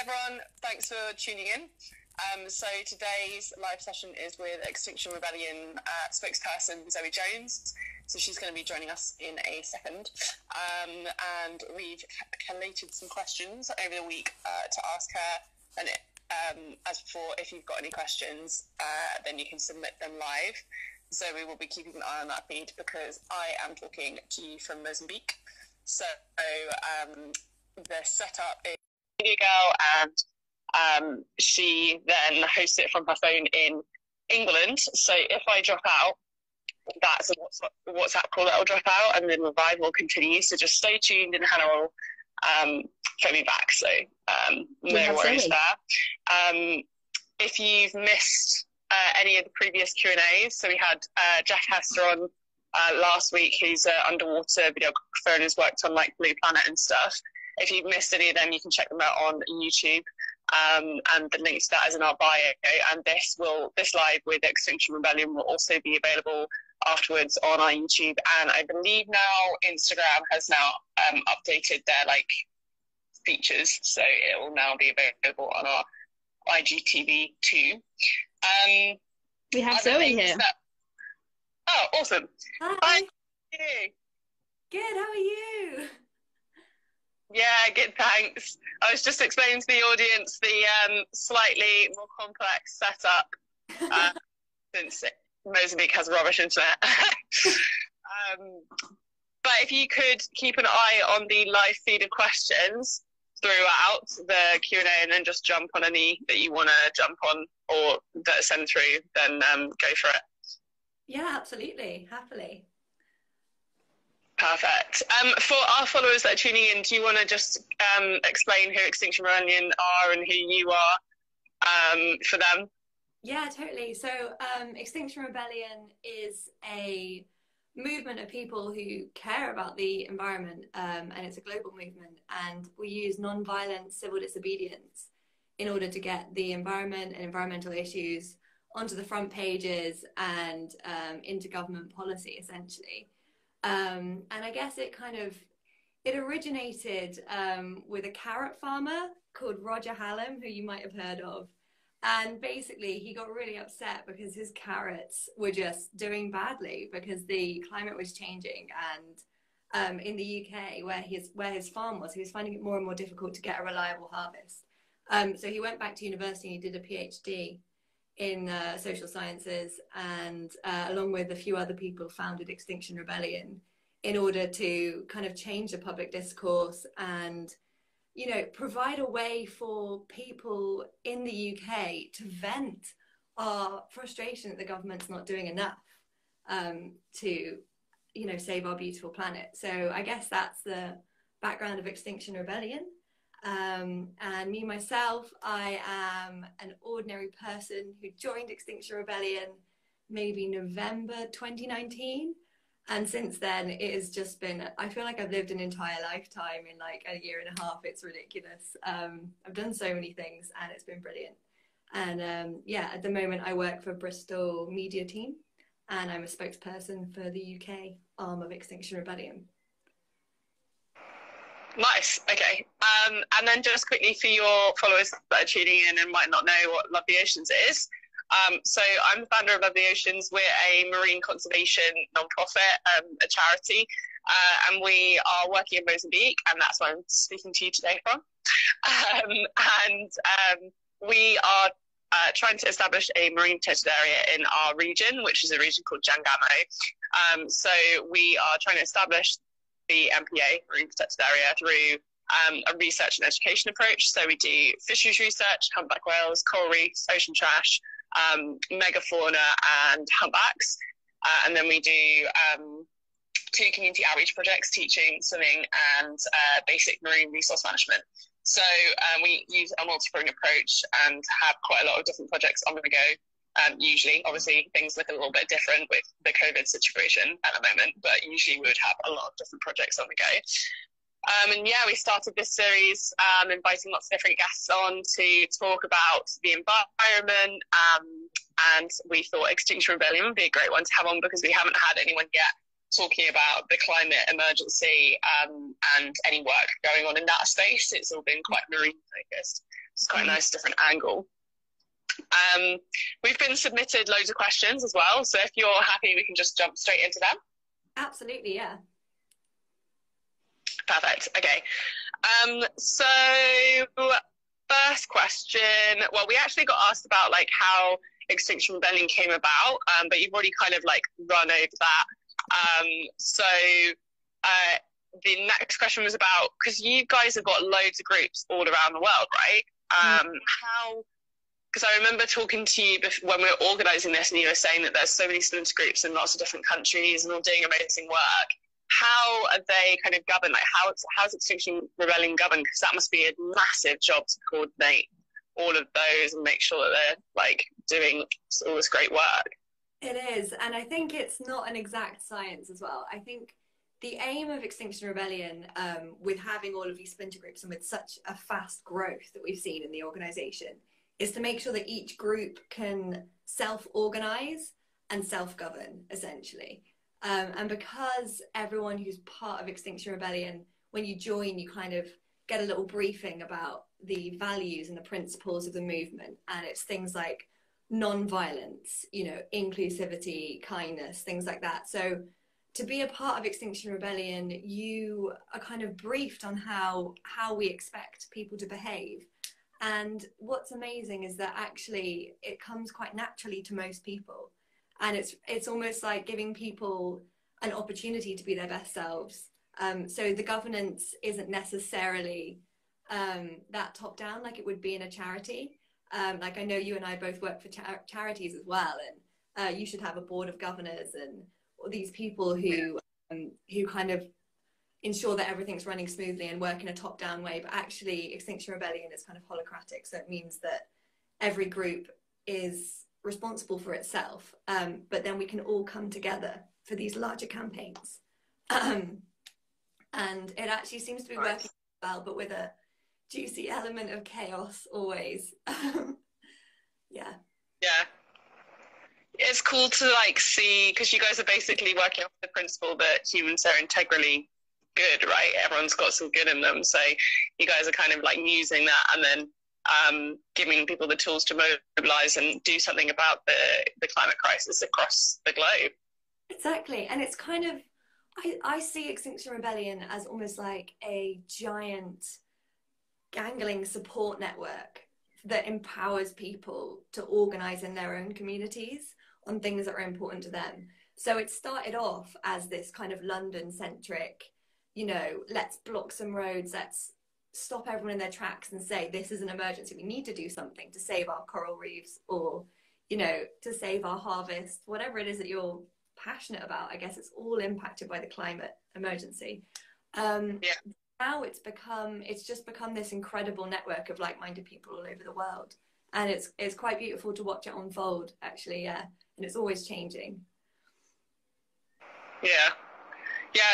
everyone, thanks for tuning in. So today's live session is with Extinction Rebellion spokesperson Zoe Jones. So she's going to be joining us in a second. And we've collated some questions over the week to ask her. And as before, if you've got any questions, then you can submit them live. Zoe will be keeping an eye on that feed because I am talking to you from Mozambique. So the setup is a girl, and she then hosts it from her phone in England. So if I drop out, that's a WhatsApp call that will drop out, and then the vibe will continue. So just stay tuned, and Hannah will phone me back. So no worries there. If you've missed any of the previous Q&As, so we had Jack Hester on last week, who's an underwater videographer and has worked on like Blue Planet and stuff. If you've missed any of them, you can check them out on YouTube, and the link to that is in our bio. And this live with Extinction Rebellion will also be available afterwards on our YouTube. And I believe now Instagram has now updated their like features, so it will now be available on our IGTV too. We have Zoe here. Oh, awesome! Hi. How are you? Good. How are you? Yeah, good, thanks. I was just explaining to the audience the slightly more complex setup since Mozambique has rubbish internet. But if you could keep an eye on the live feed of questions throughout the Q&A, and then just jump on any that you want to jump on or that are sent through, then go for it. Yeah, absolutely. Happily. Perfect. For our followers that are tuning in, do you want to just explain who Extinction Rebellion are and who you are for them? Yeah, totally. So Extinction Rebellion is a movement of people who care about the environment, and it's a global movement, and we use non-violent civil disobedience in order to get the environment and environmental issues onto the front pages and into government policy, essentially. And I guess it originated with a carrot farmer called Roger Hallam, who you might have heard of. And basically he got really upset because his carrots were just doing badly because the climate was changing. And in the UK, where his farm was, he was finding it more and more difficult to get a reliable harvest. So he went back to university and he did a PhD in social sciences, and along with a few other people founded Extinction Rebellion in order to kind of change the public discourse and, you know, provide a way for people in the UK to vent our frustration that the government's not doing enough to, you know, save our beautiful planet. So I guess that's the background of Extinction Rebellion. And me, myself, I am an ordinary person who joined Extinction Rebellion maybe November 2019. And since then, it has just been, I feel like I've lived an entire lifetime in like a year and a half. It's ridiculous. I've done so many things and it's been brilliant. And yeah, at the moment I work for Bristol media team, and I'm a spokesperson for the UK arm of Extinction Rebellion. Nice. Okay. And then just quickly for your followers that are tuning in and might not know what Love the Oceans is. So I'm the founder of Love the Oceans. We're a marine conservation non-profit, a charity, and we are working in Mozambique, and that's where I'm speaking to you today from. We are trying to establish a marine protected area in our region, which is a region called Jangamo. So we are trying to establish the MPA, Marine Protected Area, through a research and education approach. So we do fisheries research, humpback whales, coral reefs, ocean trash, megafauna and humpbacks. And then we do 2 community outreach projects teaching swimming and basic marine resource management. So we use a multi-pronged approach and have quite a lot of different projects on the go. Usually, obviously, things look a little bit different with the COVID situation at the moment, but usually we would have a lot of different projects on the go. And yeah, we started this series inviting lots of different guests on to talk about the environment, and we thought Extinction Rebellion would be a great one to have on because we haven't had anyone yet talking about the climate emergency and any work going on in that space. It's all been quite marine focused. It's quite a nice different angle. We've been submitted loads of questions as well, so if you're happy, we can just jump straight into them. Absolutely, yeah. Perfect. Okay. So first question. Well, we actually got asked about like how Extinction Rebellion came about, but you've already kind of like run over that. The next question was about, because you guys have got loads of groups all around the world, right? Because I remember talking to you when we were organising this, and you were saying that there's so many splinter groups in lots of different countries and all doing amazing work. How are they kind of governed? Like, how's Extinction Rebellion governed? Because that must be a massive job to coordinate all of those and make sure that they're like doing all this great work. It is, and I think it's not an exact science as well. I think the aim of Extinction Rebellion, with having all of these splinter groups and with such a fast growth that we've seen in the organisation, is to make sure that each group can self-organise and self-govern, essentially. And because everyone who's part of Extinction Rebellion, when you join, you kind of get a little briefing about the values and the principles of the movement. And it's things like non-violence, you know, inclusivity, kindness, things like that. So to be a part of Extinction Rebellion, you are kind of briefed on how we expect people to behave. And what's amazing is that actually it comes quite naturally to most people. And it's almost like giving people an opportunity to be their best selves. So the governance isn't necessarily that top down like it would be in a charity. Like I know you and I both work for charities as well, and you should have a board of governors and all these people who kind of ensure that everything's running smoothly and work in a top down way. But actually Extinction Rebellion is kind of holocratic, so it means that every group is responsible for itself, but then we can all come together for these larger campaigns. And it actually seems to be working well, but with a juicy element of chaos always. Yeah. It's cool to like see, because you guys are basically working off the principle that humans are integrally good, right? Everyone's got some good in them, so you guys are kind of like using that and then giving people the tools to mobilise and do something about the climate crisis across the globe. Exactly, and it's kind of, I see Extinction Rebellion as almost like a giant gangling support network that empowers people to organise in their own communities on things that are important to them. So it started off as this kind of London-centric, you know, let's block some roads, let's stop everyone in their tracks and say, this is an emergency, we need to do something to save our coral reefs, or, you know, to save our harvest, whatever it is that you're passionate about. I guess it's all impacted by the climate emergency. Now it's just become this incredible network of like-minded people all over the world, and it's quite beautiful to watch it unfold, actually. Yeah, and it's always changing. Yeah,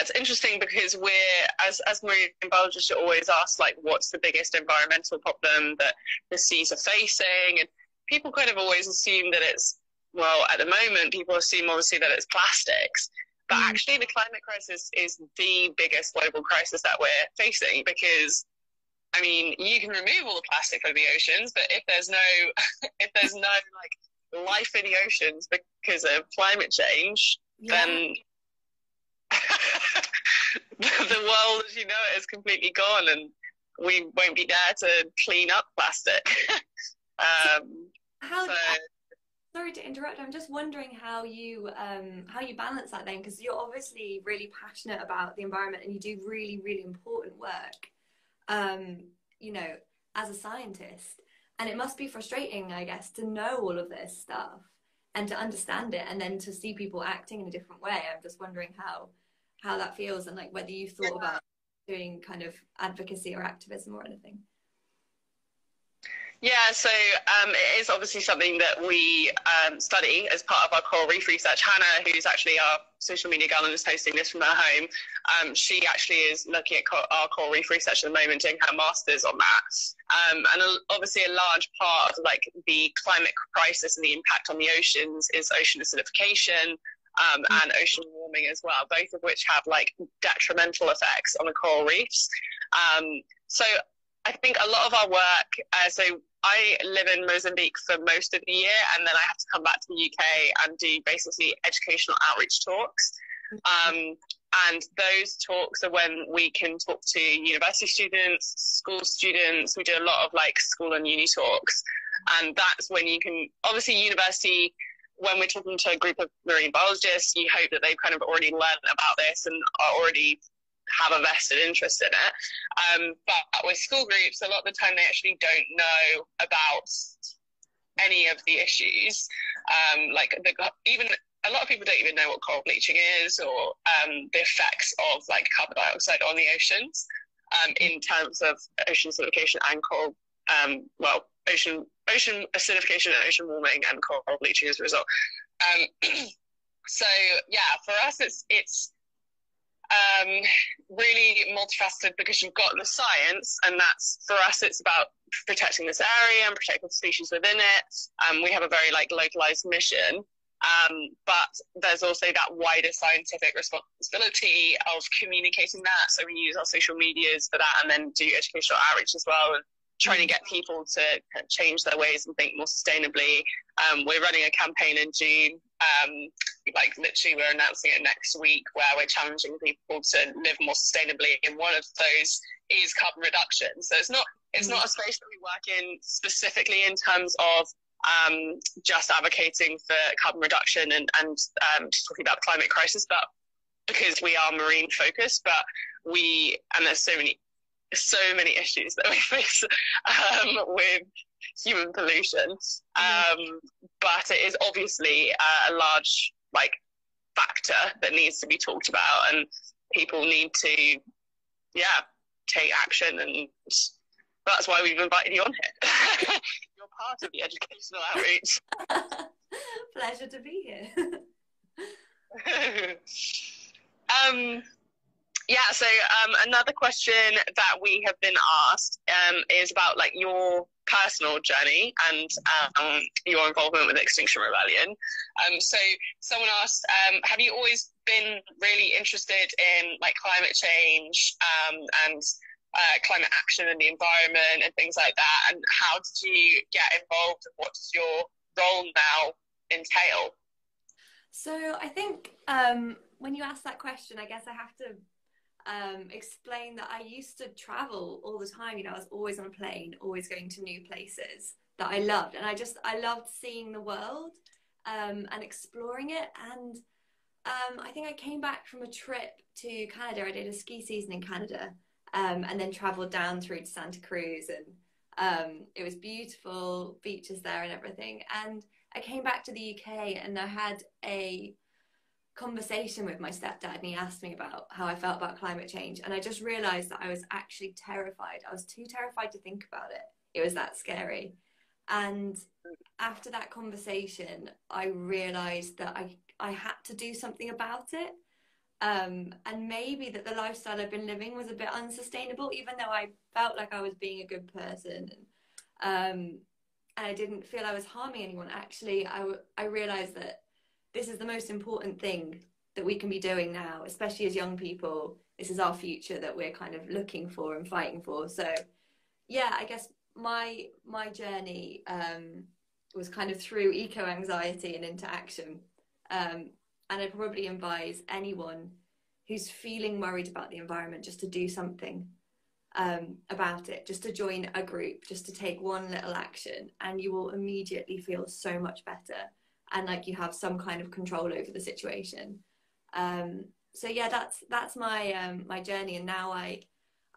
it's interesting because we're, as marine biologists, you're always asked, like, what's the biggest environmental problem that the seas are facing? And people kind of always assume that it's, well, at the moment, people assume obviously that it's plastics. But actually, the climate crisis is the biggest global crisis that we're facing, because, I mean, you can remove all the plastic from the oceans, but if there's no like life in the oceans because of climate change, then the world as you know it is completely gone, and we won't be there to clean up plastic. Sorry to interrupt, I'm just wondering how you balance that then, because you're obviously really passionate about the environment and you do really, really important work, you know, as a scientist, and it must be frustrating, I guess, to know all of this stuff and to understand it and then to see people acting in a different way. I'm just wondering how that feels, and like whether you thought about doing kind of advocacy or activism or anything. Yeah, so it is obviously something that we study as part of our coral reef research. Hannah, who's actually our social media gal and is posting this from her home, she actually is looking at our coral reef research at the moment, doing her master's on that. And obviously a large part of like the climate crisis and the impact on the oceans is ocean acidification and ocean warming as well, both of which have like detrimental effects on the coral reefs. So I think a lot of our work, so I live in Mozambique for most of the year, and then I have to come back to the UK and do basically educational outreach talks. And those talks are when we can talk to university students, school students. We do a lot of like school and uni talks. And that's when you can, obviously university, when we're talking to a group of marine biologists, you hope that they've kind of already learned about this and are already have a vested interest in it. But with school groups, a lot of the time they actually don't know about any of the issues. Even a lot of people don't even know what coral bleaching is, or the effects of like carbon dioxide on the oceans, in terms of ocean acidification and coral, ocean acidification and ocean warming and coral bleaching as a result. So yeah, for us it's really multifaceted, because you've got the science, and that's, for us, it's about protecting this area and protecting the species within it. We have a very like localized mission. But there's also that wider scientific responsibility of communicating that. So we use our social medias for that, and then do educational outreach as well, and trying to get people to kind of change their ways and think more sustainably. We're running a campaign in June, like literally we're announcing it next week, where we're challenging people to live more sustainably, and one of those is carbon reduction. So it's not a space that we work in specifically in terms of just advocating for carbon reduction and just talking about the climate crisis, but because we are marine focused, but and there's so many issues that we face with human pollution, but it is obviously a large like factor that needs to be talked about, and people need to take action, and that's why we've invited you on here. You're part of the educational outreach. Pleasure to be here. So another question that we have been asked is about like your personal journey and your involvement with Extinction Rebellion. So someone asked, have you always been really interested in like climate change and climate action and the environment and things like that? And how did you get involved, and what does your role now entail? So I think when you ask that question, I guess I have to explain that I used to travel all the time. You know, I was always on a plane, always going to new places that I loved, and I loved seeing the world and exploring it. And I think I came back from a trip to Canada. I did a ski season in Canada, and then traveled down through to Santa Cruz, and it was beautiful, beaches there and everything. And I came back to the UK, and I had a conversation with my stepdad, and he asked me about how I felt about climate change, and I just realized that I was actually terrified. I was too terrified to think about it. It was that scary. And after that conversation, I realized that I had to do something about it, and maybe that the lifestyle I've been living was a bit unsustainable, even though I felt like I was being a good person, and I didn't feel I was harming anyone. Actually, I realized that this is the most important thing that we can be doing now, especially as young people. This is our future that we're kind of looking for and fighting for. So yeah, I guess my journey was kind of through eco-anxiety and into action. And I'd probably advise anyone who's feeling worried about the environment just to do something about it, just to join a group, just to take one little action, and you will immediately feel so much better, and like you have some kind of control over the situation. So yeah, that's my my journey. And now I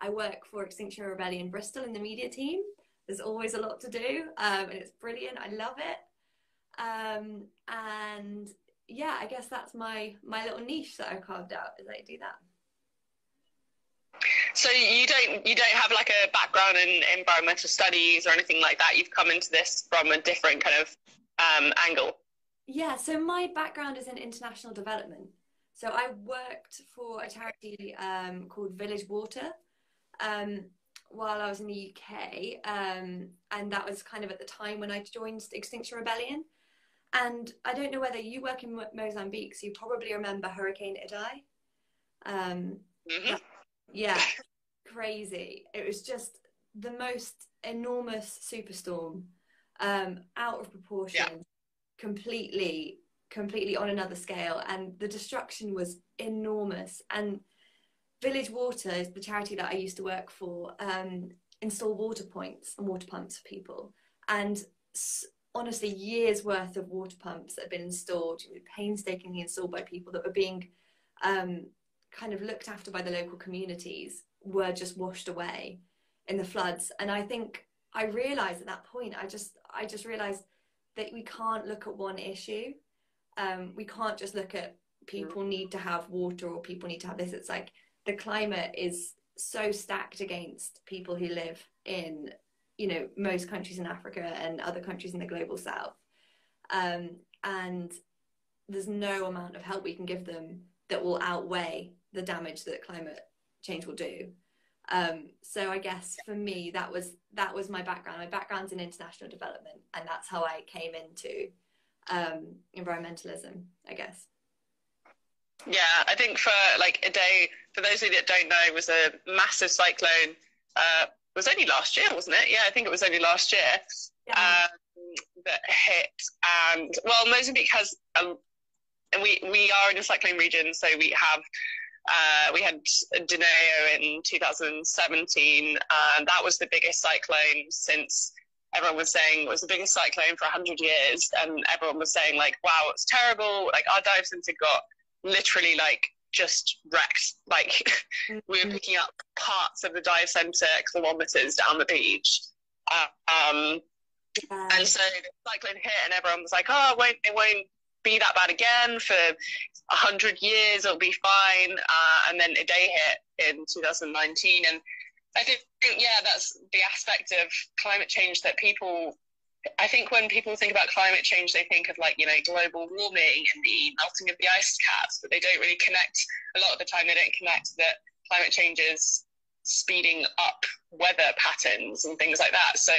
work for Extinction Rebellion Bristol in the media team. There's always a lot to do, and it's brilliant. I love it. And yeah, I guess that's my little niche that I've carved out, is I do that. So you don't have like a background in environmental studies or anything like that? You've come into this from a different kind of angle? Yeah, so my background is in international development. So I worked for a charity called Village Water while I was in the UK, and that was kind of at the time when I joined Extinction Rebellion. And I don't know whether you work in Mozambique, so you probably remember Hurricane Idai. Yeah, crazy. It was just the most enormous superstorm, out of proportion, completely on another scale, and the destruction was enormous. And Village Water is the charity that I used to work for, install water points and water pumps for people, and honestly years worth of water pumps that have been installed, painstakingly installed by people that were being kind of looked after by the local communities, were just washed away in the floods. And I think I realized at that point, I just realized that we can't look at one issue. We can't just look at people need to have water or people need to have this. It's like the climate is so stacked against people who live in, you know, most countries in Africa and other countries in the global south. And there's no amount of help we can give them that will outweigh the damage that climate change will do. So I guess for me, that was my background. My background's in international development, and that's how I came into environmentalism, I guess. Yeah, I think for like a day, for those of you that don't know, it was a massive cyclone. It was only last year, wasn't it? Yeah, I think it was only last year that hit. And well, Mozambique has, and we are in a cyclone region, so we had Dineo in 2017, and that was the biggest cyclone since. Everyone was saying it was the biggest cyclone for 100 years, and everyone was saying like, wow, it's terrible. Like our dive centre got literally like just wrecked. Like we were picking up parts of the dive centre kilometres down the beach. And so the cyclone hit and everyone was like, oh, it won't be that bad again for 100 years, it'll be fine. And then a day hit in 2019, and I think, yeah, that's the aspect of climate change that I think when people think about climate change, they think of like, you know, global warming and the melting of the ice caps, but they don't really connect, a lot of the time they don't connect that climate change is speeding up weather patterns and things like that. So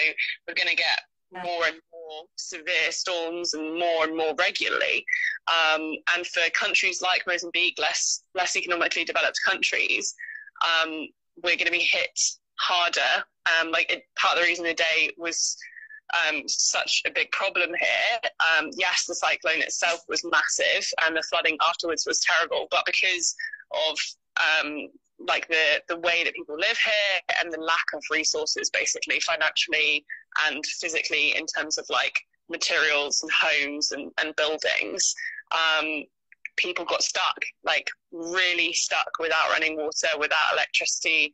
we're going to get more and more severe storms and more regularly. And for countries like Mozambique, less economically developed countries, we're going to be hit harder. Part of the reason the day was such a big problem here. Yes, the cyclone itself was massive and the flooding afterwards was terrible, but because of the way that people live here and the lack of resources, basically financially and physically, in terms of like materials and homes and buildings, people got stuck, like really stuck, without running water, without electricity.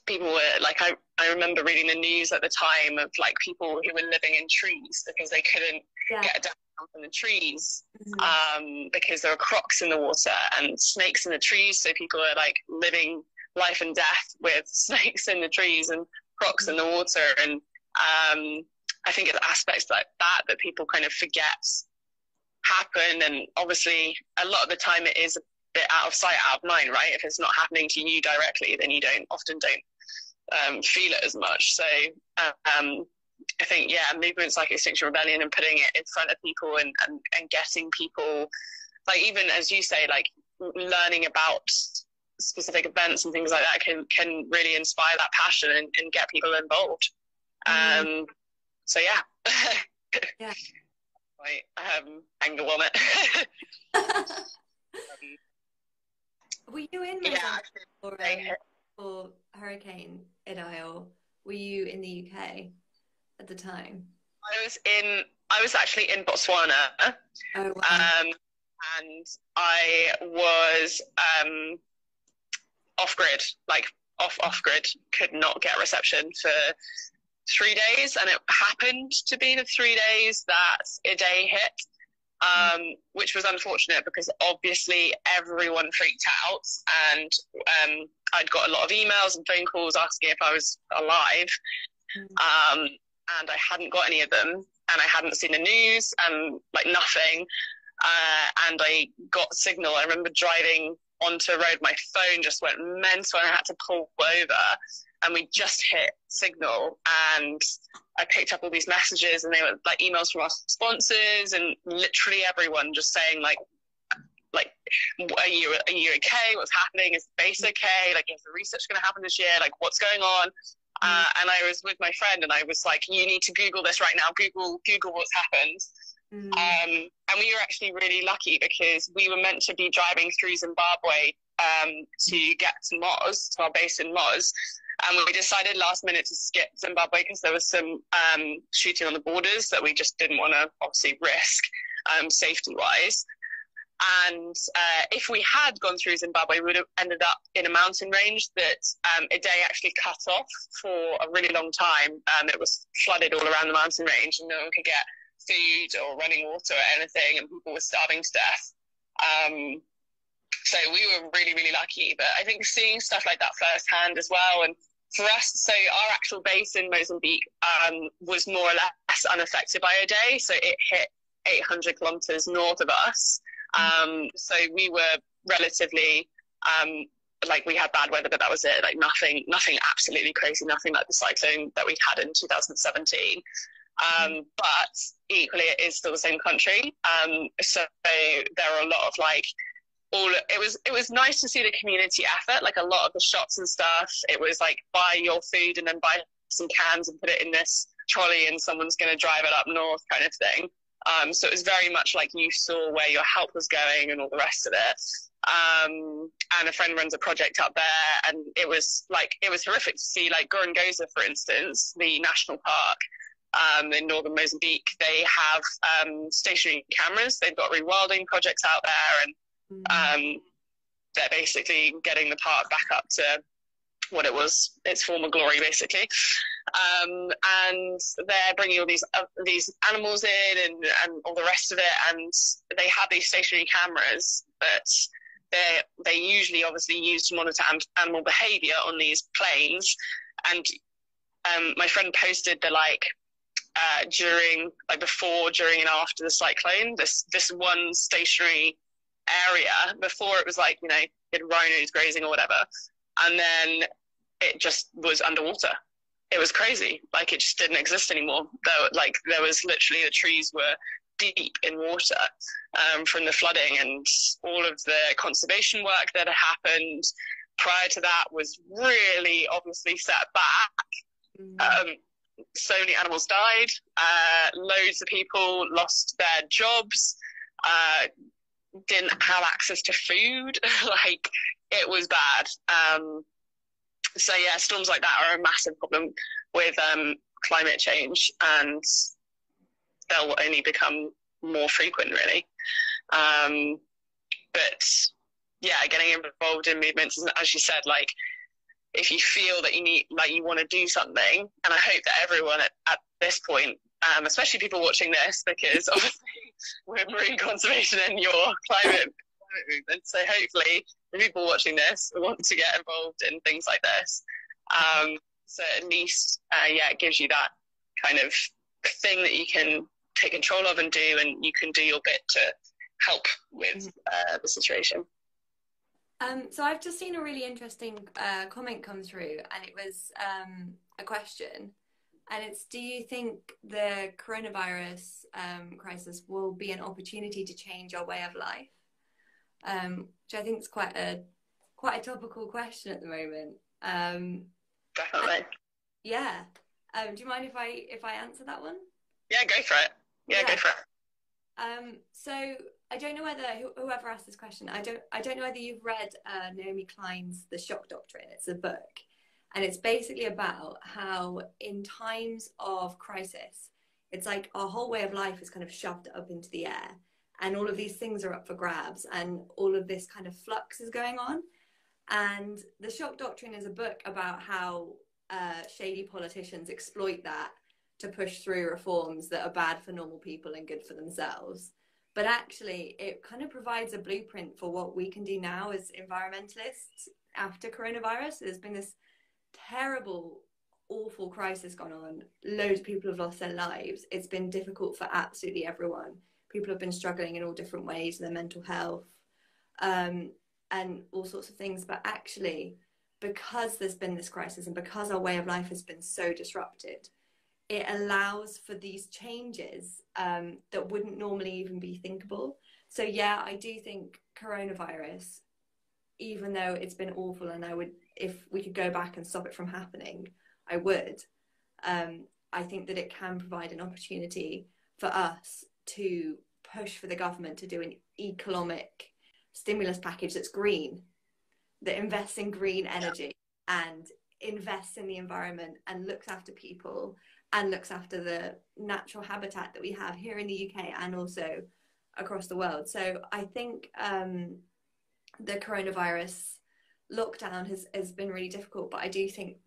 People were like, I remember reading the news at the time of like people who were living in trees because they couldn't get down from the trees, because there were crocs in the water and snakes in the trees. So people are like living life and death with snakes in the trees and crocs in the water. And I think it's aspects like that people kind of forget happen. And obviously a lot of the time it is a bit out of sight, out of mind, right? If it's not happening to you directly, then you often don't feel it as much. So I think, yeah, movements like Extinction Rebellion and putting it in front of people and getting people, like, even as you say, like learning about specific events and things like that can really inspire that passion and get people involved. So yeah. Yeah. Right, angle on it. Were you in Mozambique for Hurricane Idai, or were you in the UK at the time? I was actually in Botswana. Oh, wow. And I was off grid, like off grid, could not get reception for 3 days, and it happened to be the 3 days that Idai hit, which was unfortunate because obviously everyone freaked out, and I'd got a lot of emails and phone calls asking if I was alive, and I hadn't got any of them, and I hadn't seen the news, and like nothing, and I got signal. I remember driving onto a road, my phone just went mental, and I had to pull over, and we just hit signal, and I picked up all these messages, and they were like emails from our sponsors, and literally everyone just saying like, like, are you okay? What's happening? Is the base okay? Like, is the research going to happen this year? Like, what's going on? And I was with my friend, and I was like, you need to Google this right now. Google what's happened. And we were actually really lucky because we were meant to be driving through Zimbabwe to get to Moz, to our base in Moz. And we decided last minute to skip Zimbabwe because there was some shooting on the borders that we just didn't want to obviously risk safety-wise. And if we had gone through Zimbabwe, we would have ended up in a mountain range that a day actually cut off for a really long time. It was flooded all around the mountain range, and no one could get food or running water or anything, and people were starving to death. So we were really, really lucky. But I think seeing stuff like that firsthand as well, and for us, so our actual base in Mozambique was more or less unaffected by a day. So it hit 800 kilometers north of us. So we were relatively, like, we had bad weather, but that was it. Like, nothing absolutely crazy, nothing like the cyclone that we had in 2017. But equally, it is still the same country. So there are a lot of, like, it was nice to see the community effort. Like, a lot of the shops and stuff, it was like, buy your food and then buy some cans and put it in this trolley and someone's going to drive it up north, kind of thing. So it was very much like you saw where your help was going and all the rest of it. And a friend runs a project up there, and it was horrific to see, like, Gorongosa, for instance, the national park in northern Mozambique. They have stationary cameras. They've got rewilding projects out there, and they're basically getting the park back up to what it was, its former glory, basically. And they're bringing all these animals in and all the rest of it, and they have these stationary cameras that they usually obviously use to monitor animal behavior on these planes. And my friend posted the, like, before, during, and after the cyclone, this one stationary area. Before, it was like, you know, you had rhinos grazing or whatever, and then it just was underwater. It was crazy. Like, it just didn't exist anymore. There was literally, the trees were deep in water from the flooding, and all of the conservation work that had happened prior to that was really obviously set back. So many animals died. Loads of people lost their jobs, didn't have access to food. Like, it was bad. So yeah, storms like that are a massive problem with climate change, and they'll only become more frequent, really. But yeah, getting involved in movements, as you said, like, if you feel that you want to do something, and I hope that everyone at this point, especially people watching this, because obviously we're marine conservation and your climate movement, so hopefully the people watching this want to get involved in things like this. So at least, it gives you that kind of thing that you can take control of and do, and you can do your bit to help with the situation. So I've just seen a really interesting comment come through, and it was a question, and it's, do you think the coronavirus crisis will be an opportunity to change our way of life? Which I think is quite a topical question at the moment. Definitely. Yeah. Do you mind if I answer that one? Yeah, go for it. Yeah, go for it. So I don't know whether whoever asked this question, I don't know whether you've read Naomi Klein's The Shock Doctrine. It's a book, and it's basically about how in times of crisis, it's like our whole way of life is kind of shoved up into the air, and all of these things are up for grabs, and all of this kind of flux is going on. And The Shock Doctrine is a book about how shady politicians exploit that to push through reforms that are bad for normal people and good for themselves. But actually, it kind of provides a blueprint for what we can do now as environmentalists after coronavirus. There's been this terrible, awful crisis going on. Loads of people have lost their lives. It's been difficult for absolutely everyone. People have been struggling in all different ways, their mental health, and all sorts of things. But actually, because there's been this crisis and because our way of life has been so disrupted, it allows for these changes that wouldn't normally even be thinkable. So yeah, I do think coronavirus, even though it's been awful, and I would, if we could go back and stop it from happening, I would. I think that it can provide an opportunity for us to push for the government to do an economic stimulus package that's green, that invests in green energy and invests in the environment and looks after people and looks after the natural habitat that we have here in the UK and also across the world. So I think the coronavirus lockdown has been really difficult, but I do think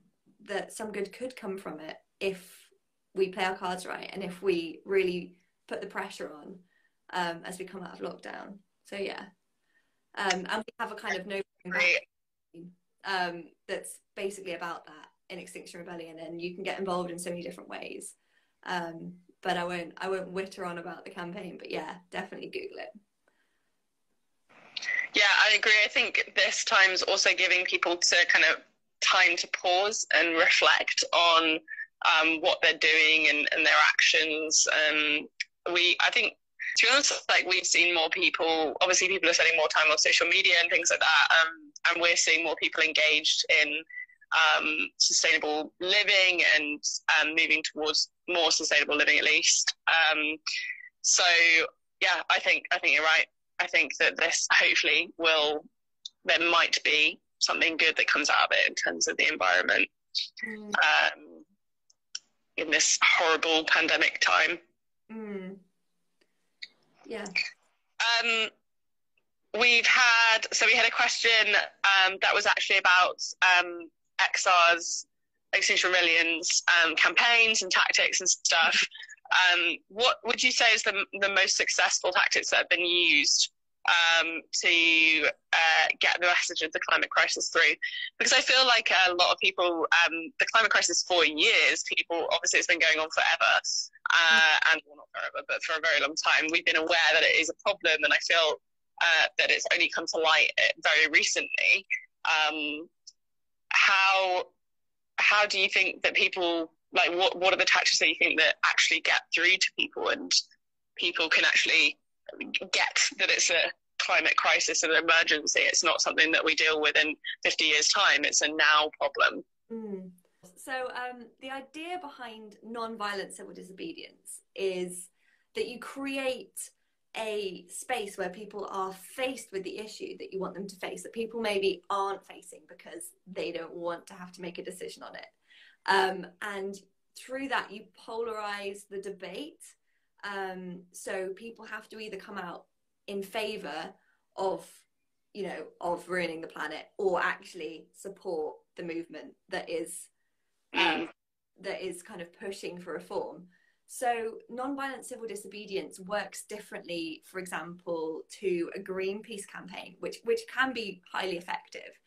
that some good could come from it if we play our cards right and if we really put the pressure on as we come out of lockdown. So yeah, and we have a kind of no that's basically about that in Extinction Rebellion, and you can get involved in so many different ways. But I won't witter on about the campaign, but yeah, definitely Google it. Yeah, I agree. I think this time's also giving people to kind of time to pause and reflect on what they're doing and their actions. I think, to be honest, like, we've seen more people, obviously people are spending more time on social media and things like that, and we're seeing more people engaged in sustainable living and moving towards more sustainable living, at least. So yeah, I think you're right. I think that this hopefully there might be something good that comes out of it in terms of the environment in this horrible pandemic time. Yeah. We had a question that was actually about XR's, Extinction Rebellion's campaigns and tactics and stuff. What would you say is the most successful tactics that have been used to get the message of the climate crisis through? Because I feel like a lot of people, the climate crisis for years, people, obviously it's been going on forever, and well, not forever, but for a very long time, we've been aware that it is a problem, and I feel that it's only come to light very recently. How do you think that people, like, what are the tactics that you think that actually get through to people and people can actually get that it's a climate crisis and an emergency? It's not something that we deal with in 50 years' time. It's a now problem. So the idea behind non-violent civil disobedience is that you create a space where people are faced with the issue that you want them to face, that people maybe aren't facing because they don't want to have to make a decision on it. And through that, you polarize the debate. So people have to either come out in favor of ruining the planet, or actually support the movement that is kind of pushing for reform. So non-violent civil disobedience works differently, for example, to a Greenpeace campaign, which can be highly effective.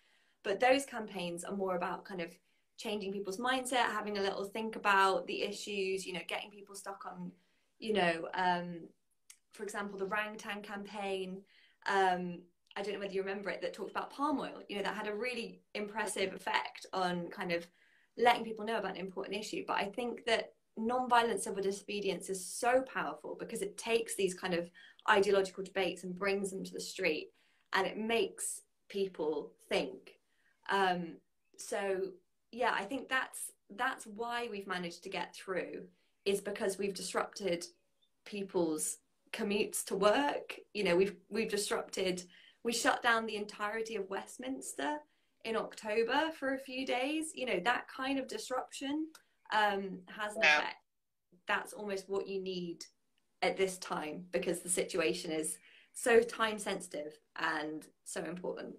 But those campaigns are more about kind of changing people's mindset, having a little think about the issues, getting people stuck on, for example, the Rangtan campaign. I don't know whether you remember it, that talked about palm oil, that had a really impressive effect on kind of letting people know about an important issue. But I think that non-violent civil disobedience is so powerful because it takes these kind of ideological debates and brings them to the street, and it makes people think. So yeah, I think that's why we've managed to get through, is because we've disrupted people's commutes to work. We shut down the entirety of Westminster in October for a few days. That kind of disruption has an effect. That's almost what you need at this time, because the situation is so time sensitive and so important.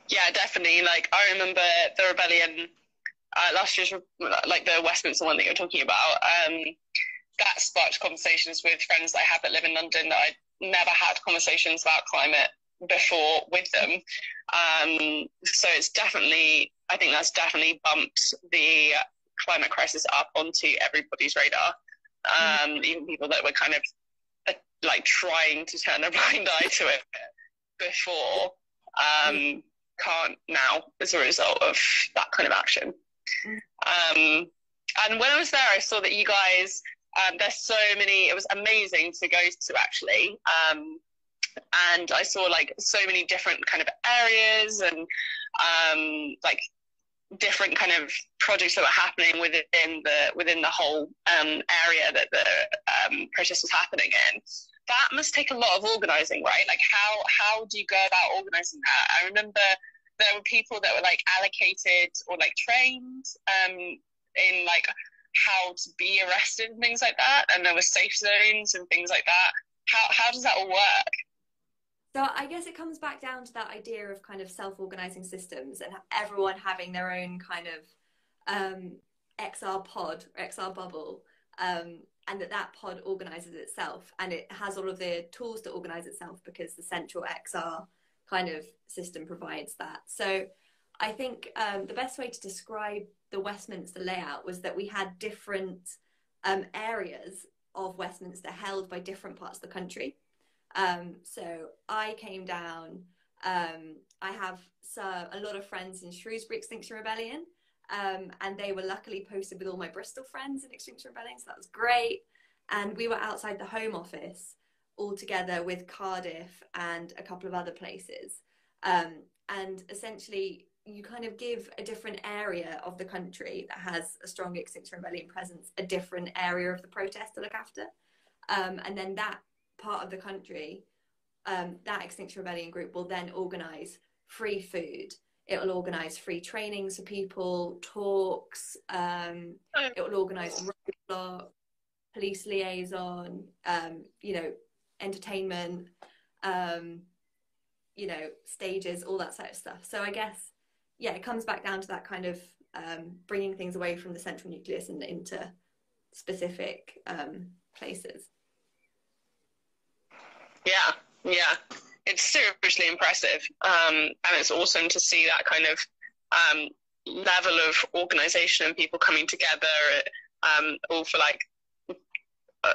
Yeah, definitely. Like, I remember the rebellion last year's, like the Westminster one that you're talking about. That sparked conversations with friends that I have that live in London that I'd never had conversations about climate before with them. So it's definitely, I think that's definitely bumped the climate crisis up onto everybody's radar. Even people that were kind of like trying to turn a blind eye to it before can't now as a result of that kind of action. And when I was there, I saw that you guys, there's so many, it was amazing to go to actually. and I saw like so many different kind of areas and like different kind of projects that were happening within the whole area that the protest was happening in. That must take a lot of organising, right? Like how do you go about organising that? I remember there were people that were like allocated or like trained in like how to be arrested and things like that, and there were safe zones and things like that. How does that all work? So I guess it comes back down to that idea of kind of self-organizing systems and everyone having their own kind of XR pod or XR bubble, and that pod organizes itself, and it has all of the tools to organize itself because the central XR kind of system provides that. So I think the best way to describe the Westminster layout was that we had different areas of Westminster held by different parts of the country. So I came down, I have a lot of friends in Shrewsbury Extinction Rebellion, and they were luckily posted with all my Bristol friends in Extinction Rebellion, so that was great. And we were outside the Home Office all together with Cardiff and a couple of other places. And essentially you kind of give a different area of the country that has a strong Extinction Rebellion presence a different area of the protest to look after. And then that part of the country, that Extinction Rebellion group will then organise free food. It will organise free trainings for people, talks, it will organise roadblock, police liaison, you know, entertainment, you know, stages, all that sort of stuff. So I guess, yeah, it comes back down to that kind of bringing things away from the central nucleus and into specific places. Yeah, it's seriously impressive, and it's awesome to see that kind of level of organisation and people coming together, all for like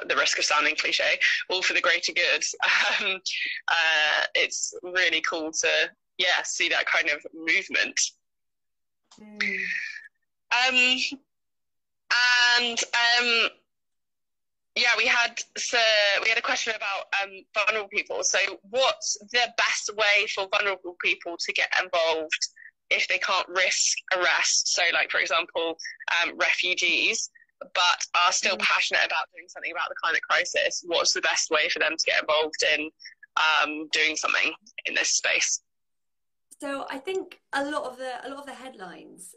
the risk of sounding cliche, all for the greater good. It's really cool to see that kind of movement. We had a question about vulnerable people. So what's the best way for vulnerable people to get involved if they can't risk arrest? So like, for example, refugees, but are still passionate about doing something about the climate crisis. What's the best way for them to get involved in doing something in this space? So I think a lot of the headlines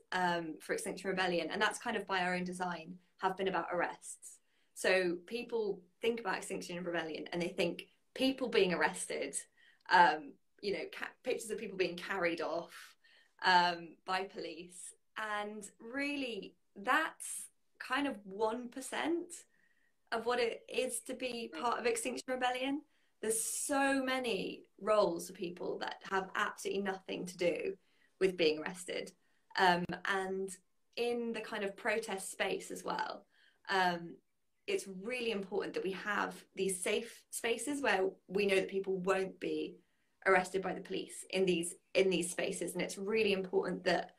for Extinction Rebellion, and that's kind of by our own design, have been about arrests. So people think about Extinction Rebellion and they think people being arrested, you know, pictures of people being carried off by police, and really that's kind of 1% of what it is to be part of Extinction Rebellion. There's so many roles for people that have absolutely nothing to do with being arrested. And in the kind of protest space as well, it's really important that we have these safe spaces where we know that people won't be arrested by the police in these spaces. And it's really important that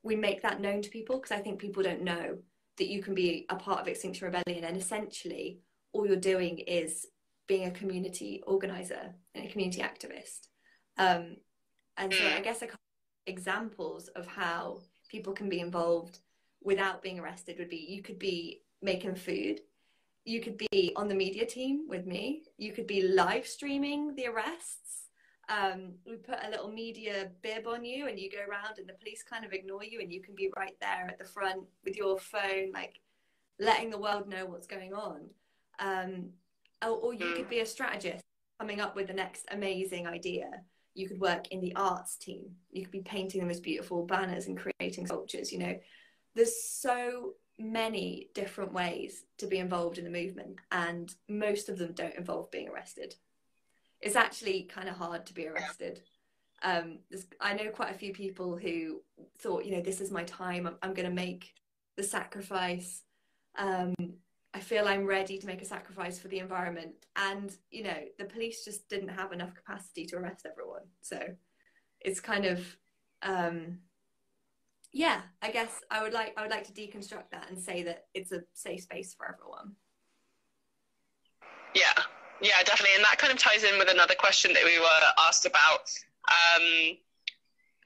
we make that known to people, because I think people don't know that you can be a part of Extinction Rebellion, and essentially all you're doing is being a community organizer and a community activist. And so I guess a couple of examples of how people can be involved without being arrested would be, you could be making food, you could be on the media team with me, you could be live streaming the arrests. We put a little media bib on you and you go around and the police kind of ignore you, and you can be right there at the front with your phone, like letting the world know what's going on. Or you could be a strategist coming up with the next amazing idea. You could work in the arts team. You could be painting the most beautiful banners and creating sculptures. You know, there's so many different ways to be involved in the movement, and most of them don't involve being arrested. It's actually kind of hard to be arrested. I know quite a few people who thought, you know, this is my time. I'm going to make the sacrifice. I feel I'm ready to make a sacrifice for the environment. And, you know, the police just didn't have enough capacity to arrest everyone. So it's kind of, I guess I would like to deconstruct that and say that it's a safe space for everyone. Yeah. Yeah, definitely. And that kind of ties in with another question that we were asked about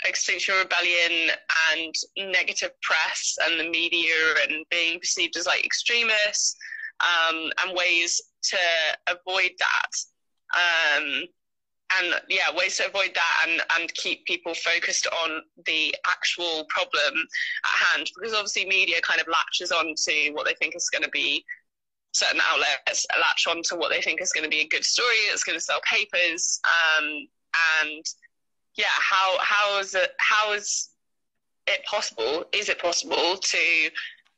Extinction Rebellion and negative press and the media and being perceived as like extremists, and ways to avoid that. And yeah, ways to avoid that and keep people focused on the actual problem at hand, because obviously media kind of latches on to what they think is going to be, certain outlets latch on to what they think is going to be a good story that's going to sell papers, and yeah, how is it possible to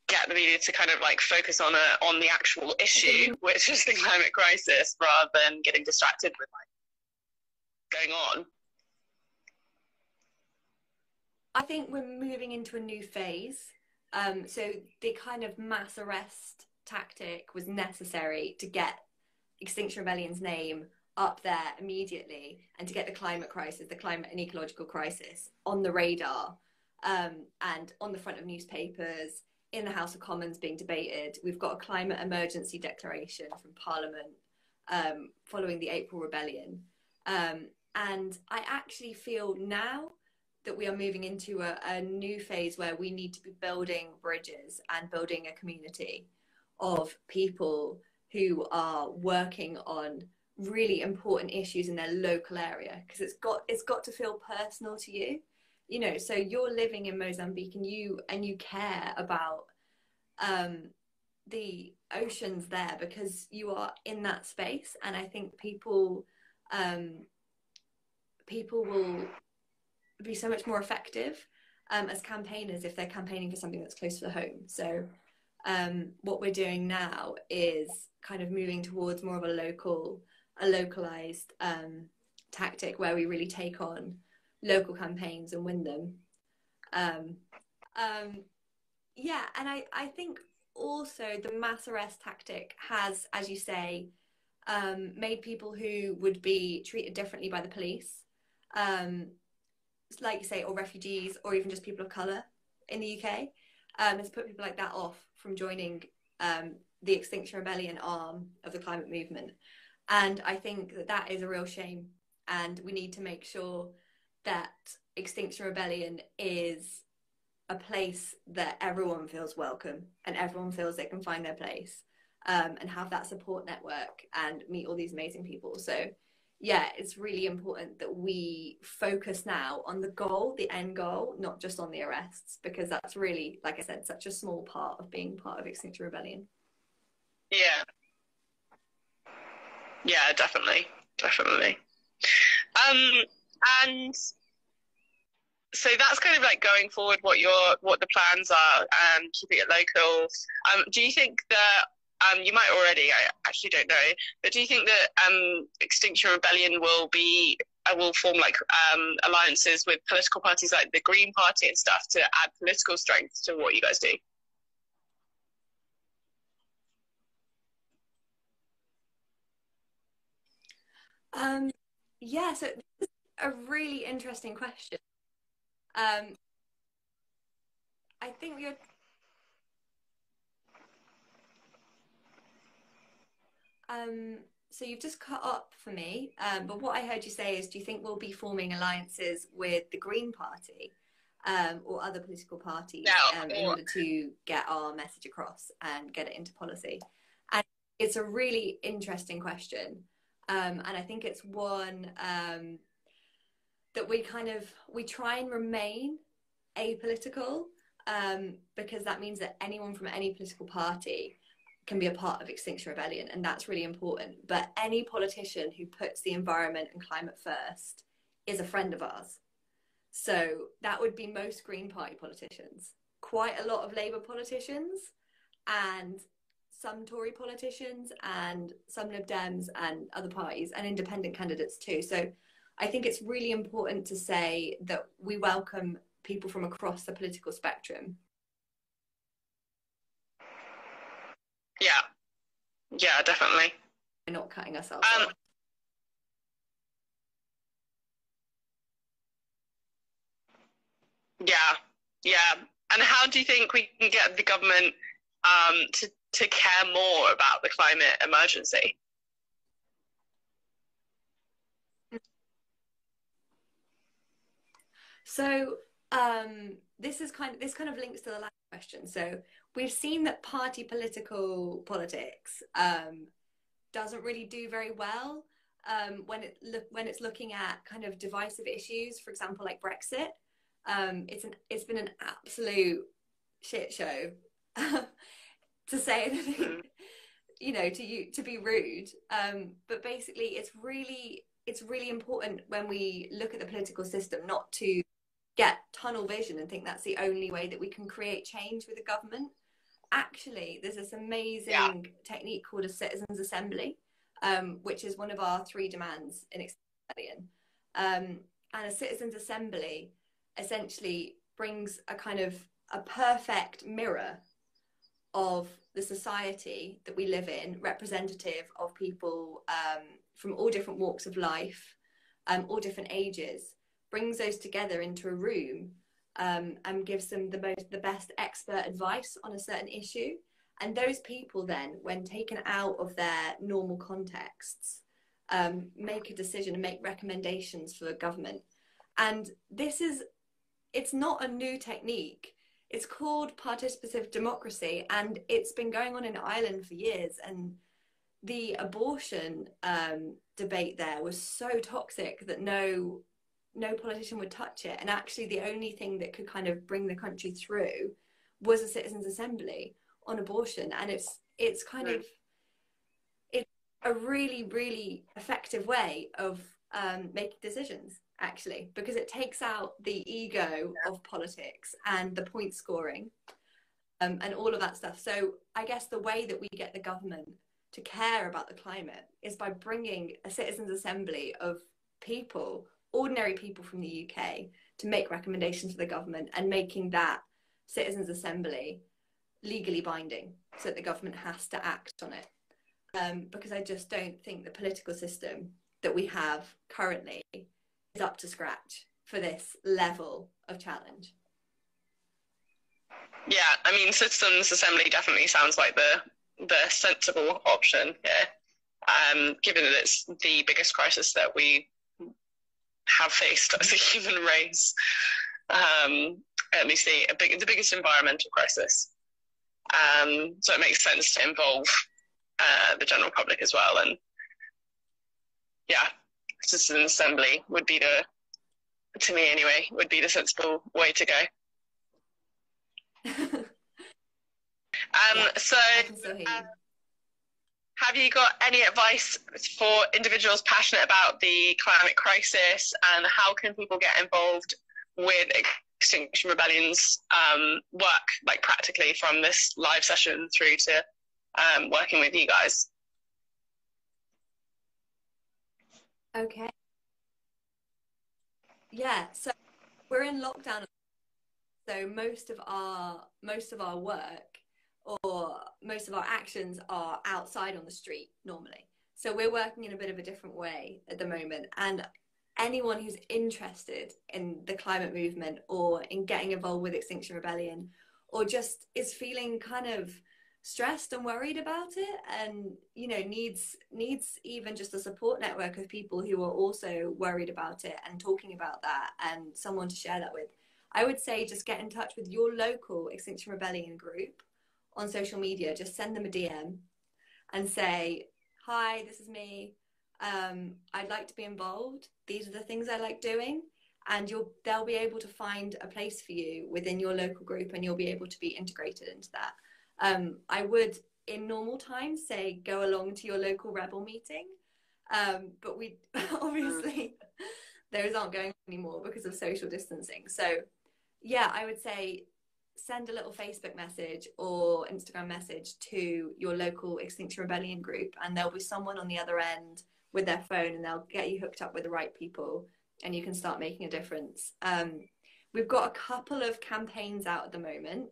get the media to kind of like focus on the actual issue, which is the climate crisis, rather than getting distracted with like going on? I think we're moving into a new phase. So the kind of mass arrest tactic was necessary to get Extinction Rebellion's name up there immediately, and to get the climate crisis, the climate and ecological crisis, on the radar, and on the front of newspapers, in the House of Commons being debated. We've got a climate emergency declaration from Parliament following the April Rebellion. And I actually feel now that we are moving into a new phase where we need to be building bridges and building a community of people who are working on really important issues in their local area, because it's got to feel personal to you, you know. So you're living in Mozambique and you care about the oceans there because you are in that space. And I think people will be so much more effective as campaigners if they're campaigning for something that's close to home. So what we're doing now is kind of moving towards more of a localized tactic where we really take on local campaigns and win them. Yeah, and I think also the mass arrest tactic has, as you say, made people who would be treated differently by the police, like you say, or refugees, or even just people of colour in the UK, has put people like that off from joining the Extinction Rebellion arm of the climate movement. And I think that is a real shame, and we need to make sure that Extinction Rebellion is a place that everyone feels welcome and everyone feels they can find their place, and have that support network and meet all these amazing people. So yeah, it's really important that we focus now on the goal, the end goal, not just on the arrests, because that's really, like I said, such a small part of being part of Extinction Rebellion. Yeah, definitely. And so that's kind of like going forward, what the plans are, keeping it local. Do you think that you might already, I actually don't know, but do you think that Extinction Rebellion will form like alliances with political parties like the Green Party and stuff to add political strength to what you guys do? Yeah, so this is a really interesting question. I think so you've just cut up for me, but what I heard you say is, do you think we'll be forming alliances with the Green Party or other political parties in order to get our message across and get it into policy? And it's a really interesting question. And I think it's one that we try and remain apolitical, because that means that anyone from any political party can be a part of Extinction Rebellion, and that's really important. But any politician who puts the environment and climate first is a friend of ours. So that would be most Green Party politicians, quite a lot of Labour politicians, and some Tory politicians, and some Lib Dems and other parties, and independent candidates too. So I think it's really important to say that we welcome people from across the political spectrum. Yeah, definitely. We're not cutting ourselves off. Yeah. And how do you think we can get the government to care more about the climate emergency? So this kind of links to the last question. So we've seen that politics doesn't really do very well when it's looking at kind of divisive issues, for example, like Brexit. It's been an absolute shit show, to say anything, to be rude. But basically, it's really important when we look at the political system not to get tunnel vision and think that's the only way that we can create change with the government. Actually, there's this amazing technique called a citizens' assembly, which is one of our 3 demands in Extinction Rebellion. And a citizens' assembly essentially brings a kind of a perfect mirror of the society that we live in, representative of people from all different walks of life, all different ages, brings those together into a room and gives them the best expert advice on a certain issue. And those people then, when taken out of their normal contexts, make a decision and make recommendations for the government. And it's not a new technique. It's called participative democracy, and it's been going on in Ireland for years. And the abortion debate there was so toxic that no politician would touch it. And actually the only thing that could kind of bring the country through was a citizens' assembly on abortion. And it's kind of, it's a really, really effective way of making decisions, actually, because it takes out the ego of politics and the point scoring and all of that stuff. So I guess the way that we get the government to care about the climate is by bringing a citizens' assembly of people, ordinary people from the UK, to make recommendations to the government and making that citizens' assembly legally binding so that the government has to act on it. Because I just don't think the political system that we have currently is up to scratch for this level of challenge. Yeah, I mean, citizens' assembly definitely sounds like the sensible option here, given that it's the biggest crisis that we have faced as a human race, at least the biggest environmental crisis. So it makes sense to involve the general public as well. And yeah, citizen assembly would be to me anyway, would be the sensible way to go. So have you got any advice for individuals passionate about the climate crisis, and how can people get involved with Extinction Rebellion's work, like practically from this live session through to working with you guys? Okay. Yeah, so we're in lockdown, so most of our work or most of our actions are outside on the street normally. So we're working in a bit of a different way at the moment, and anyone who's interested in the climate movement or in getting involved with Extinction Rebellion, or just is feeling kind of stressed and worried about it, and needs even just a support network of people who are also worried about it and talking about that, and someone to share that with, I would say just get in touch with your local Extinction Rebellion group on social media. Just send them a DM and say, hi, this is me, I'd like to be involved, these are the things I like doing, and they'll be able to find a place for you within your local group, and you'll be able to be integrated into that. I would, in normal times, say go along to your local rebel meeting, but we obviously those aren't going anymore because of social distancing. So yeah, I would say send a little Facebook message or Instagram message to your local Extinction Rebellion group, and there'll be someone on the other end with their phone, and they'll get you hooked up with the right people, and you can start making a difference. We've got a couple of campaigns out at the moment.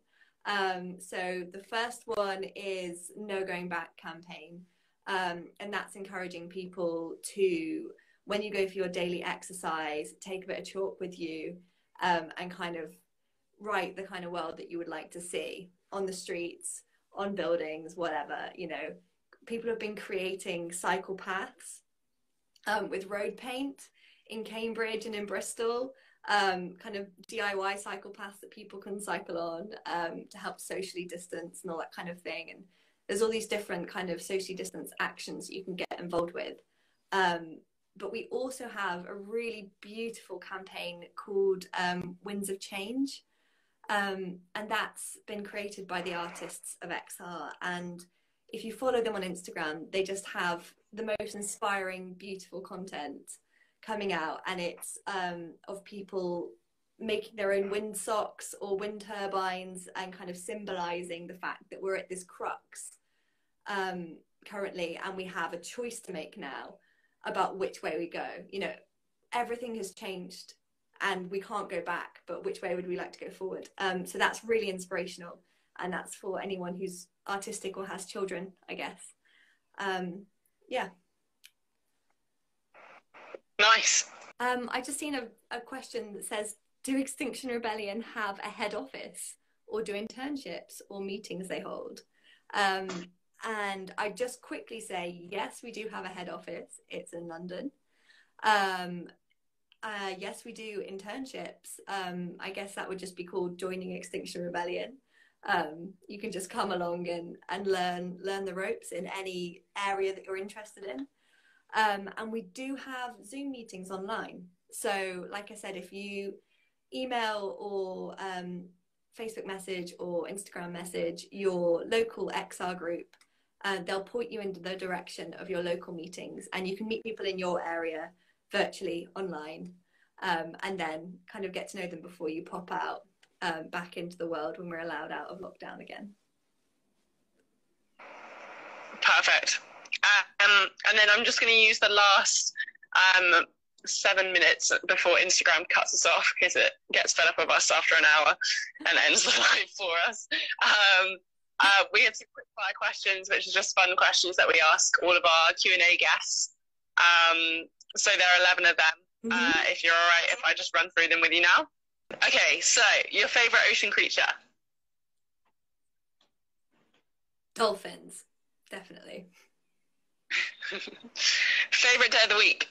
So the first one is No Going Back campaign, and that's encouraging people to, when you go for your daily exercise, take a bit of chalk with you, and kind of write the kind of world that you would like to see on the streets, on buildings, whatever. People have been creating cycle paths with road paint in Cambridge and in Bristol, kind of DIY cycle paths that people can cycle on to help socially distance and all that kind of thing. And there's all these different kind of socially distance actions that you can get involved with. But we also have a really beautiful campaign called Winds of Change. And that's been created by the artists of XR. And if you follow them on Instagram, they just have the most inspiring, beautiful content coming out. And it's of people making their own wind socks or wind turbines and kind of symbolizing the fact that we're at this crux currently, and we have a choice to make now about which way we go. You know, everything has changed and we can't go back, but which way would we like to go forward? So that's really inspirational, and that's for anyone who's artistic or has children, I guess. Yeah. Nice. I just seen a question that says, do Extinction Rebellion have a head office, or do internships or meetings they hold? And I just quickly say, yes, we do have a head office. It's in London. Yes, we do internships. I guess that would just be called joining Extinction Rebellion. You can just come along and learn the ropes in any area that you're interested in. And we do have Zoom meetings online. So like I said, if you email or Facebook message or Instagram message your local XR group, they'll point you into the direction of your local meetings, and you can meet people in your area virtually online, and then kind of get to know them before you pop out back into the world when we're allowed out of lockdown again. Perfect. And then I'm just going to use the last 7 minutes before Instagram cuts us off, because it gets fed up of us after an hour and ends the live for us. We have some quick fire questions, which are just fun questions that we ask all of our Q&A guests. So there are 11 of them. If you're all right, if I just run through them with you now. Okay, so your favourite ocean creature? Dolphins, definitely. Favourite day of the week?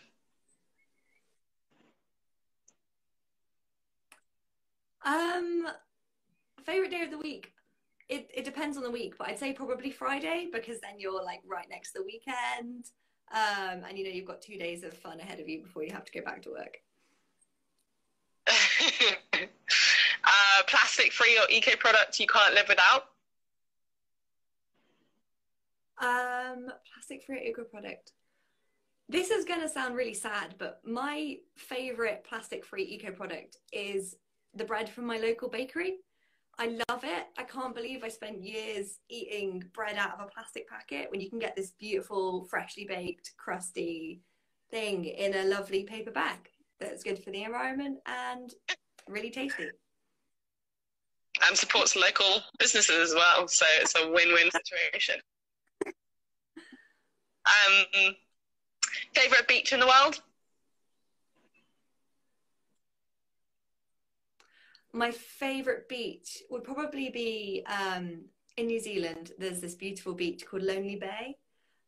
Favourite day of the week? It depends on the week, but I'd say probably Friday, because then you're like right next to the weekend. And you know, you've got 2 days of fun ahead of you before you have to go back to work. Plastic free or eco product you can't live without? Plastic free eco product. This is going to sound really sad, but my favourite plastic free eco product is the bread from my local bakery. I love it. I can't believe I spent years eating bread out of a plastic packet when you can get this beautiful, freshly baked, crusty thing in a lovely paper bag that's good for the environment and really tasty. And supports local businesses as well, so it's a win-win situation. Favourite beach in the world? My favourite beach would probably be in New Zealand. There's this beautiful beach called Lonely Bay,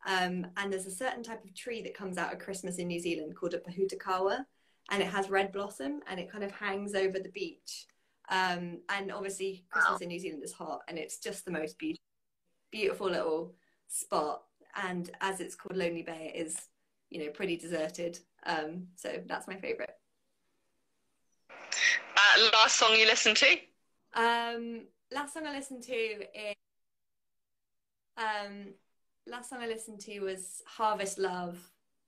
and there's a certain type of tree that comes out at Christmas in New Zealand called a pahutakawa, and it has red blossom, and it kind of hangs over the beach. And obviously Christmas in New Zealand is hot, and it's just the most beautiful little spot. And as it's called Lonely Bay, it is, you know, pretty deserted. So that's my favourite. Last song you listened to? Last song I listened to was Harvest Love,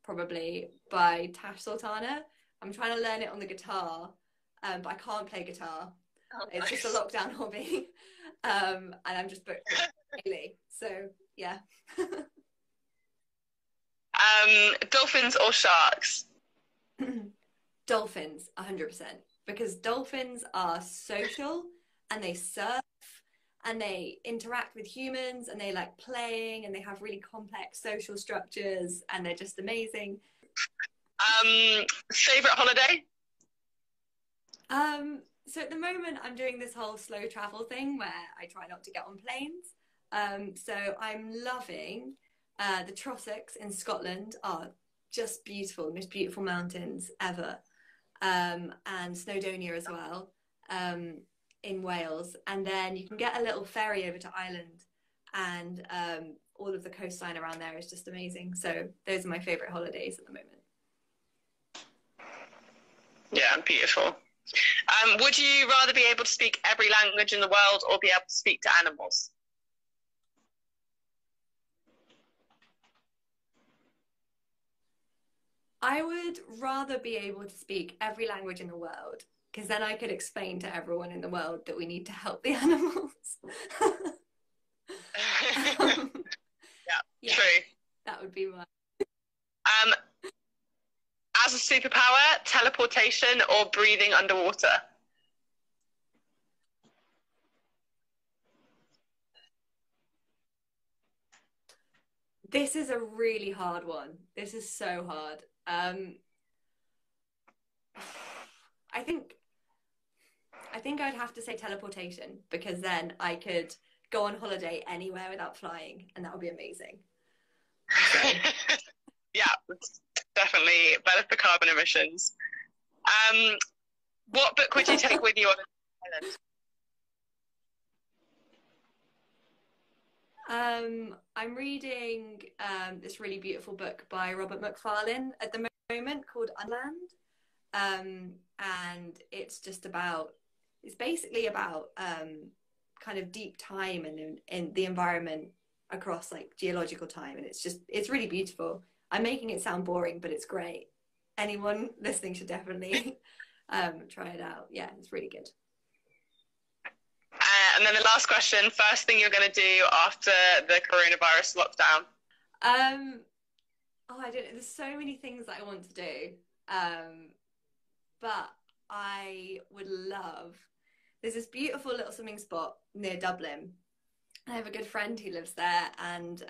probably, by Tash Sultana. I'm trying to learn it on the guitar, but I can't play guitar. It's just a lockdown hobby. And I'm just booked daily. So yeah. Dolphins or sharks? Dolphins, 100%. Because dolphins are social, and they surf, and they interact with humans, and they like playing, and they have really complex social structures, and they're just amazing. Favourite holiday? So at the moment I'm doing this whole slow travel thing where I try not to get on planes. So I'm loving the Trossachs in Scotland. Are just beautiful, most beautiful mountains ever. and Snowdonia as well, in Wales. And then you can get a little ferry over to Ireland, and all of the coastline around there is just amazing. So those are my favourite holidays at the moment. Yeah, beautiful. Would you rather be able to speak every language in the world or be able to speak to animals? I would rather be able to speak every language in the world, because then I could explain to everyone in the world that we need to help the animals. Yeah, true. That would be mine. As a superpower, teleportation or breathing underwater? This is a really hard one. This is so hard. I think I'd have to say teleportation, because then I could go on holiday anywhere without flying, and that would be amazing. So. Yeah, it's definitely better for carbon emissions. What book would you take with you on an island? I'm reading this really beautiful book by Robert Macfarlane at the moment called Unland, and it's basically about kind of deep time and in the environment across like geological time, and it's really beautiful. I'm making it sound boring, but it's great. Anyone listening should definitely try it out. Yeah, it's really good. And then the last question, first thing you're going to do after the coronavirus lockdown? I don't know. There's so many things that I want to do. But I would love, there's this beautiful little swimming spot near Dublin. I have a good friend who lives there, and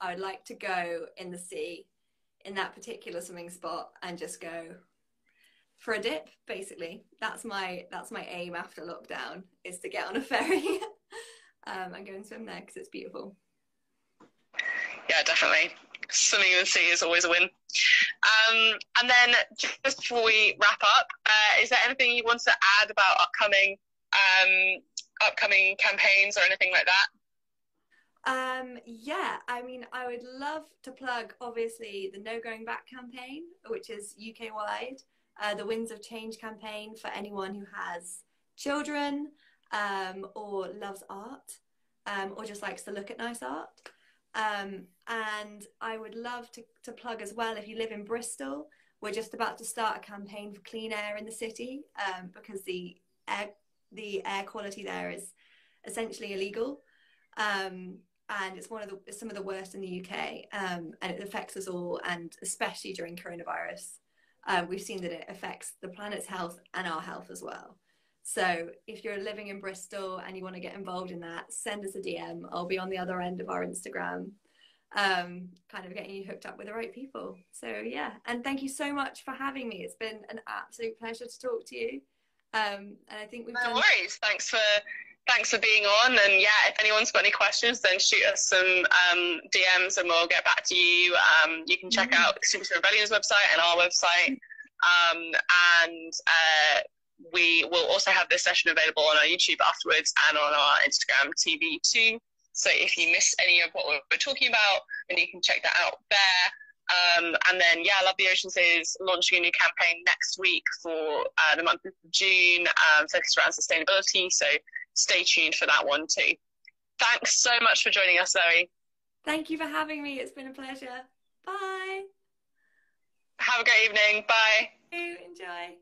I would like to go in the sea in that particular swimming spot and just go for a dip, basically. That's my aim after lockdown, is to get on a ferry and go and swim there, because it's beautiful. Yeah, definitely. Swimming in the sea is always a win. And then just before we wrap up, is there anything you want to add about upcoming campaigns or anything like that? Yeah, I mean, I would love to plug, obviously, the No Going Back campaign, which is UK-wide, the Winds of Change campaign for anyone who has children, or loves art, or just likes to look at nice art. And I would love to plug as well, if you live in Bristol, we're just about to start a campaign for clean air in the city, because the air quality there is essentially illegal. And it's some of the worst in the UK, and it affects us all, and especially during coronavirus. We've seen that it affects the planet's health and our health as well. So if you're living in Bristol and you want to get involved in that, send us a DM. I'll be on the other end of our Instagram, kind of getting you hooked up with the right people. So yeah, and thank you so much for having me. It's been an absolute pleasure to talk to you. And I think we've No worries. Thanks for being on. And yeah, if anyone's got any questions, then shoot us some DMs and we'll get back to you. You can check out Extinction Rebellion's website and our website. We will also have this session available on our YouTube afterwards and on our Instagram TV too. So if you miss any of what we're talking about, then you can check that out there. And then, yeah, Love the Oceans is launching a new campaign next week for the month of June, focused around sustainability. So stay tuned for that one too. Thanks so much for joining us, Zoe. Thank you for having me. It's been a pleasure. Bye. Have a great evening. Bye. Enjoy.